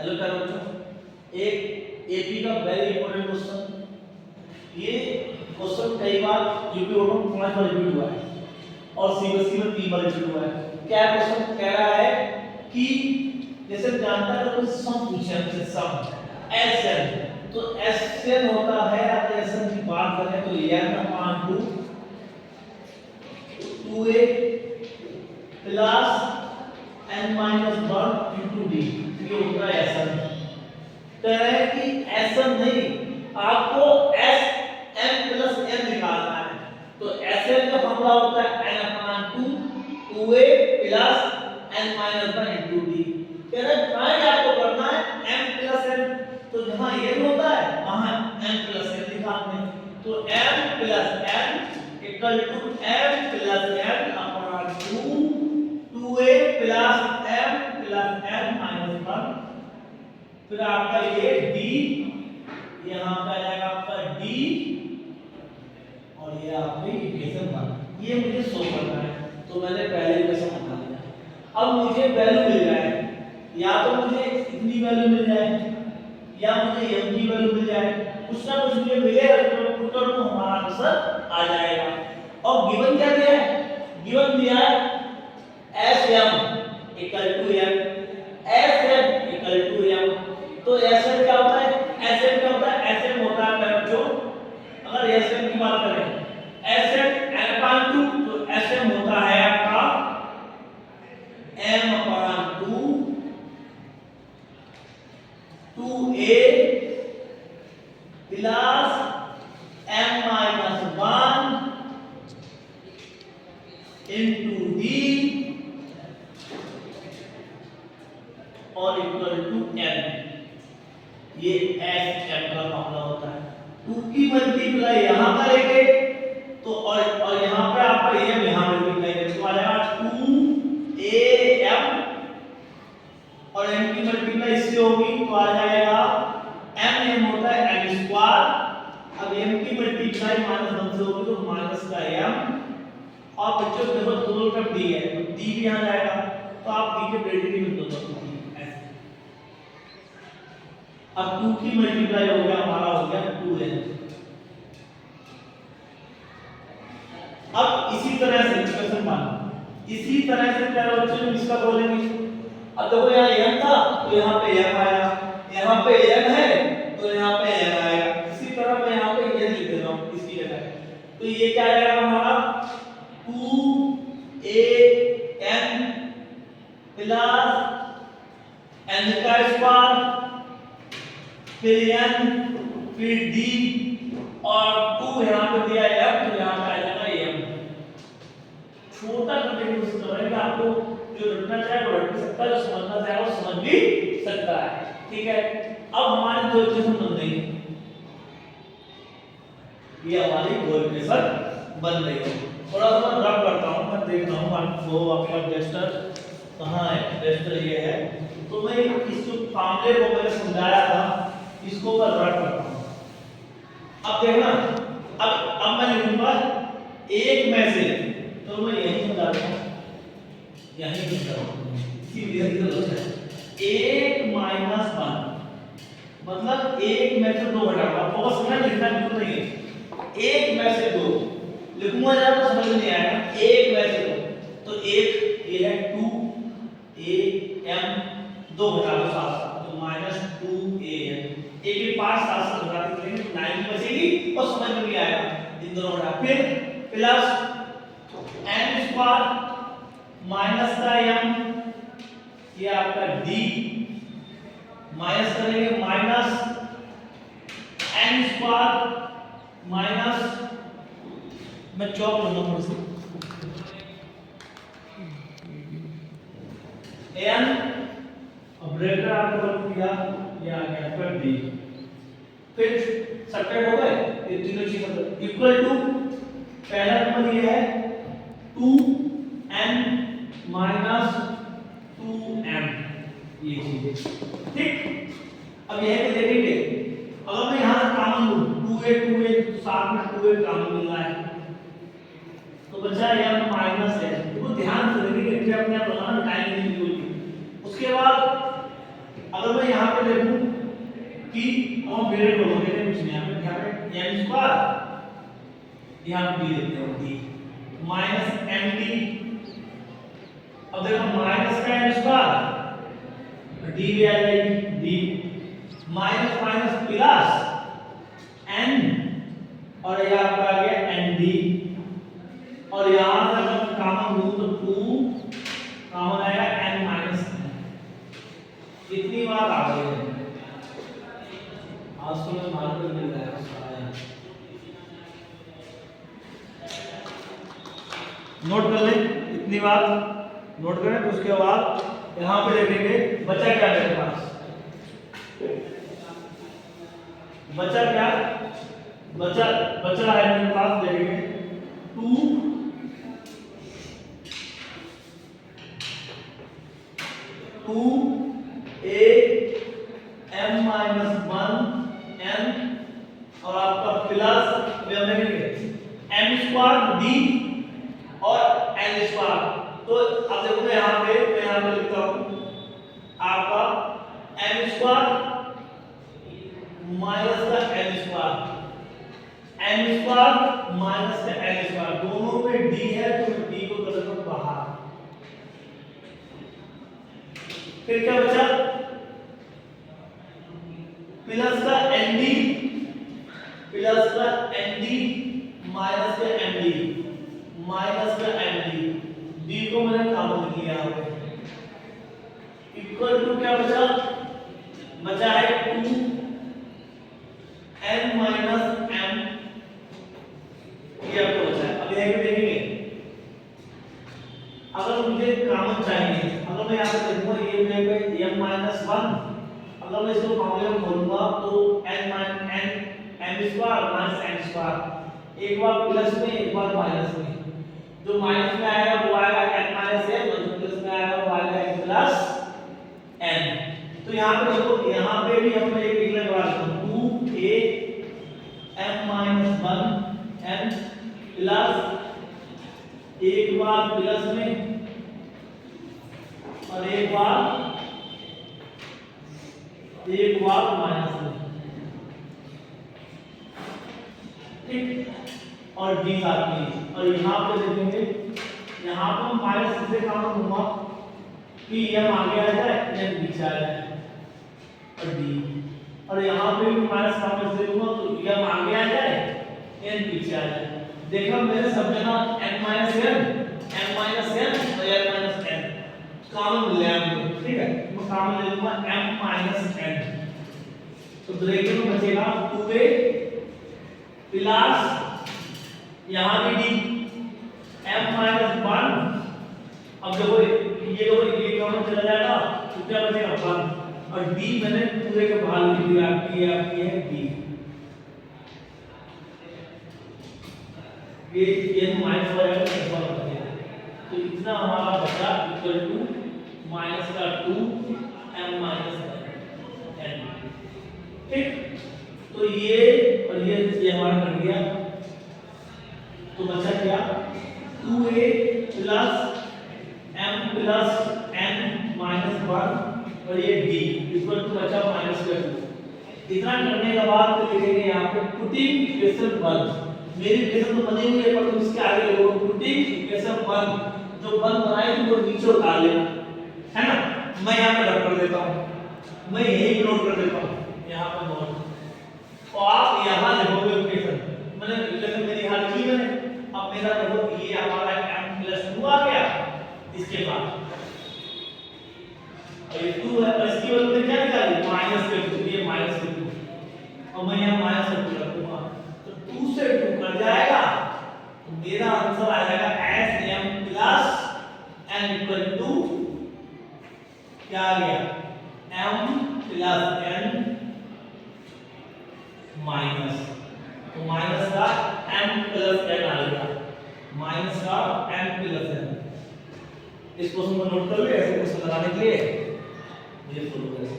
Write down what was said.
Hello प्यारे बच्चों, एक एपी का वेरी इंपॉर्टेंट क्वेश्चन। ये क्वेश्चन कई बार यूपी बोर्ड में 5 बार रिपीट हुआ है और सीबीएसई में 3 बार रिपीट हुआ है। क्या क्वेश्चन कह रहा है कि जैसे जानता है तो सम पूछे हमसे, सम एसएन, तो एसएन होता है, अगर एसएन की बात करें तो n upon 2a plus n minus 1 into D, ये होता है एसएन। कह रहे हैं कि एसएन नहीं, आपको एस एन प्लस एन निकालना है। तो एसएन का फॉर्मूला होता है n upon 2 2a plus n minus 1 into D. कह रहे हैं फाइंड आपको करना है m प्लस n, तो जहां n होता है वहां m प्लस n लिखा हमने। तो m plus n equal to m plus n upon 2 2a plus m plus n minus 1। फिर आपका ये d, यहाँ पे आ जाएगा आपका d, और ये आपकी इक्वेशन 1। ये मुझे सॉल्व करना है, तो मैंने पहले इक्वेशन बना लिया। अब मुझे वैल्यू मिल जाए, या तो मुझे इतनी वैल्यू मिल जाए या मुझे m की वैल्यू मिल जाए, कुछ ना कुछ मुझे मिलेगा तो पुट कर दूं, हमारा आंसर आ जाएगा। और गिवन क्या दिया है? गिवन दिया है sm equal to m, sm equal to m। तो sm क्या होता है? sm क्या होता है? sm होता है मेरे बच्चों, अगर sm की बात करें, sm n अपॉन 2, तो sm होता है आपका m upon 2 2a plus m minus 1 into d और इक्वल टू n। ये sm का फॉर्मूला होता है। 2 की मल्टीप्लाई यहां करेंगे तो और यहां पे आपका am यहां मल्टीप्लाई करेंगे तो आ जाएगा 2am, और m की मल्टीप्लाई इससे होगी तो आ जाएगा m होता है m स्क्वायर। अब m की मल्टीप्लाई -1 से होगी तो माइनस का m, और बच्चों देखो दोनों तरफ d है तो d भी यहां जाएगा, तो आप d के डेरिवेटिव में दोनों अब 2 की मल्टीप्लाई हो गया, हमारा हो गया 2n। अब इसी तरह से इक्वेशन 1, इसी तरह से क्या बच्चों इसका बोलेंगे। अब देखो यहाँ n था तो यहाँ पे m आया, यहाँ पे n है तो यहाँ पे n आएगा। इसी तरह मैं यहाँ पे n लिख देता हूँ इसकी जगह, तो ये क्या आ जाएगा हमारा 2an प्लस n का स्क्वायर फिर n फिर d और 2 यहाँ पे दिया है f, तो यहाँ पे आ जाएगा m। छोटा करके कोशिश कर रहे हैं कि आपको जो रटना चाहे वो रट भी सकता है, जो समझना चाहे वो समझ भी सकता है। ठीक है, अब हमारी दो इक्वेशन बन गई, ये हमारी दो इक्वेशन बन गई है। थोड़ा सा मैं रफ करता हूँ, मैं देख रहा हूँ आपको आपका टेस्टर कहाँ है। टेस्टर ये है, तो मैं इस जो फॉर्मूले को मैंने समझाया था इसको मैं रट करता हूँ। अब देखना, अब मैं लिखूंगा एक में से, तो मैं यही समझाता हूँ, यही समझाता हूँ, इसीलिए इधर होता है 1 माइनस 1, मतलब 1 में से 2 घटाऊंगा। फोकस में लिखना बिल्कुल नहीं है, 1 में से 2 लिखूंगा जरा तो समझ नहीं आएगा। 1 में से 2, तो 1 ये है 2am, 2 घटा दो साथ साथ तो -2am, एक के पास साथ साथ घटा देंगे तो 9 बचेगी और समझ में भी आएगा इन दोनों घटा। फिर प्लस n स्क्वायर माइनस का m, ये आपका d, माइनस करेंगे माइनस n स्क्वायर माइनस, मैं चौक लूंगा थोड़ी सी, n अब ब्रेकर आपको बन गया, ये आ गया पर d, फिर सब्ट्रैक्ट हो गए ये तीनों चीजें इक्वल टू, पहला नंबर ये है 2n माइनस 2m, ये चीजें ठीक। अब यह देखेंगे, अगर मैं यहां से कॉमन लूं 2a तो साथ में 2a कॉमन मिल रहा है तो बचा m माइनस n। तो ध्यान से देखिए कि अपने आप लगाना, टाइम नहीं होगी। उसके बाद अगर मैं यहाँ पे पे देखूं कि कौन वेरिएबल हो गए कुछ नहीं, यहाँ पे m स्क्वायर, यहाँ पे d देते हैं d माइनस md। अब देखो माइनस का m स्क्वायर d भी आ जाएगी d minus minus plus n और यहाँ पर आ गया nd और यहाँ से अगर कॉमन लूं तो 2 कॉमन आएगा n माइनस। इतनी बात आ गई है, आज तो मैं मार्कर मिल रहा है सारा। नोट कर ले, इतनी बात नोट करें। तो उसके बाद यहाँ पे देखेंगे बचा क्या मेरे पास, बचा क्या बचा है मेरे पास, देखेंगे 2a m माइनस 1 n और आपका प्लस m स्क्वायर d और n स्क्वायर। तो अब देखो मैं यहाँ पे लिखता हूँ आपका m स्क्वायर माइनस का n square, m square minus का n स्क्वायर, दोनों में d है तो d को कर दो बाहर। फिर क्या बचा प्लस का nd माइनस का md d को मैंने कॉमन लिया यहाँ पे इक्वल टू क्या बचा है 2n माइनस m, ये आपको बचा है। अब यह भी देखेंगे अगर मुझे कॉमन चाहिए, अगर मैं यहाँ पे देखूंगा ये मेरे पे m माइनस 1, अगर मैं इसको फॉर्मूले में खोलूंगा तो n m square minus n square, एक बार प्लस में एक बार माइनस में, जो माइनस में आएगा वो आएगा n माइनस m और जो प्लस में आएगा वो आएगा n प्लस n। तो यहाँ पे देखो यहाँ पे भी हम एक लगवा देते हैं 2a m minus 1 n plus एक बार प्लस में और एक बार माइनस में, ठीक। और d साथ में, और यहाँ पे देखेंगे यहाँ पे हम माइनस से कॉमन लूंगा कि m आगे आ जाए n पीछे आ जाए और d, और यहाँ पे भी माइनस कॉमन से लूंगा तो m आगे आ जाए n पीछे आ जाए। देखो मेरे सब जगह n माइनस n और n माइनस n कॉमन ले आएंगे, ठीक है। मैं कॉमन ले लूंगा m माइनस n, तो ब्रैकेट में बचेगा 2a प्लस यहाँ भी d m माइनस 1। अब देखो ये कॉमन चला जाएगा तो क्या बचेगा 1 और d मैंने पूरे के बाहर लिख दिया, आपकी है d, ये माइनस हो जाएगा तो इक्वल हो जाएगा। तो इतना हमारा बचा इक्वल टू माइनस का 2 m माइनस n, ठीक। तो ये और ये हमारा कर गया, तो बचा क्या 2a plus m plus n minus 1 और ये d इक्वल टू बचा माइनस का 2। इतना करने के बाद तो लिखेंगे यहाँ पे पुटिंग इक्वेशन 1, मेरी इक्वेशन तो बनी हुई है पर तुम इसके आगे लिखो पुटिंग इक्वेशन 1, जो 1 बनाई थी वो नीचे उतार लेना, है ना। मैं यहाँ पे रख कर देता हूँ, मैं यही नोट कर देता हूँ यहाँ पे नोट, और आप यहाँ लिखोगे इक्वेशन, मैंने इक्वेशन मेरी यहाँ लिखी मैंने। अब मेरा देखो ये हमारा m प्लस 2 आ गया, इसके बाद और ये 2 है और इसकी वजह से क्या निकाली माइनस के 2, ये माइनस के 2 और मैं यहाँ माइनस के 2 रखूंगा तो 2 से 2 कट जाएगा, तो मेरा आंसर आ जाएगा sm plus n equal to क्या आ गया m प्लस n माइनस, तो माइनस का m प्लस n आ गया, माइनस का m प्लस n। इस क्वेश्चन को नोट कर ले, ऐसे क्वेश्चन लगाने के लिए ये फॉलो करें।